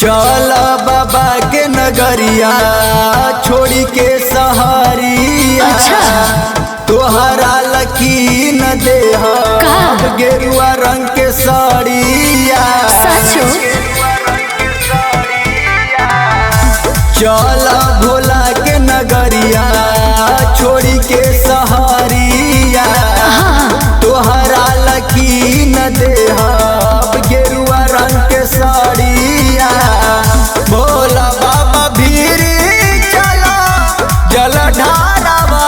चल बाबा के नगरिया छोड़ी के सहारिया। तोहरा लकी न देह गेरुआ रंग के साड़िया। चल भोला के नगरिया छोड़ी के सहारिया। तोहरा लकी न देह गेरुआ रंग के साड़िया। भोला बाबा भीरी चला जल ढारवा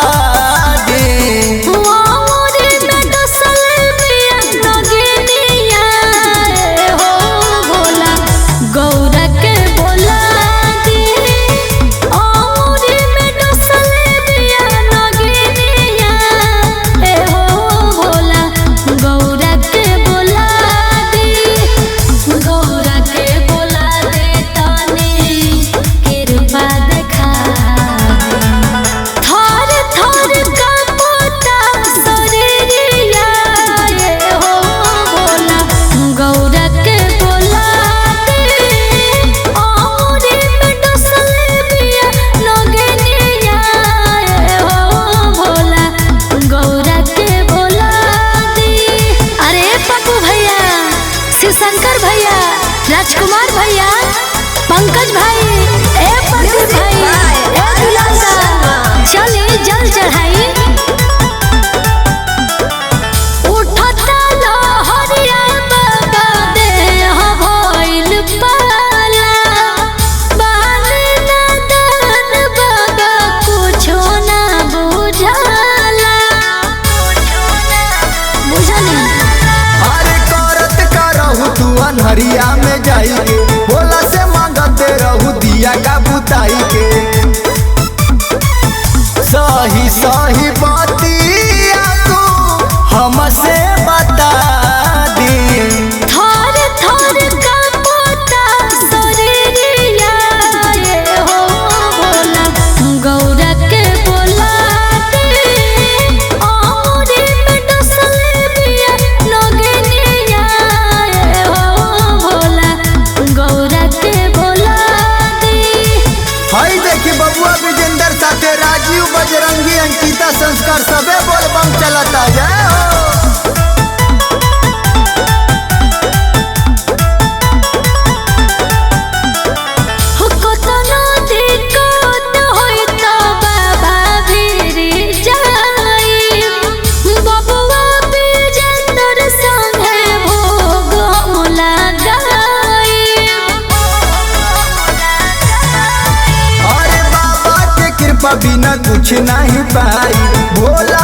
शंकर भैया, राजकुमार भैया, पंकज भाई, ए प्रदीप भाई, ए दुलाल चली जल चढ़ाई। उठता लहरिया बाबा देह भइल पाला। बानी नदन बाबा कुछो ना बुझाला। बुझनी तू अनहरिया में जाई के भोला से मांगते रहू दिया का बुताई के। सही सही बातिया तू हमसे बता दी। थर थर कांपता शरीरिया रे हो भोला गौरा के बोला दे। औरी में डसले बिया नगनिया रे हो भोला गौरा के बोला दे। हाय देखी बबुआ विजेंद्र साथे राजीव बजरंगी अंकिता संस्कार सबे बोलबम चलता जय हो। बिना कुछ नहीं पाई भोला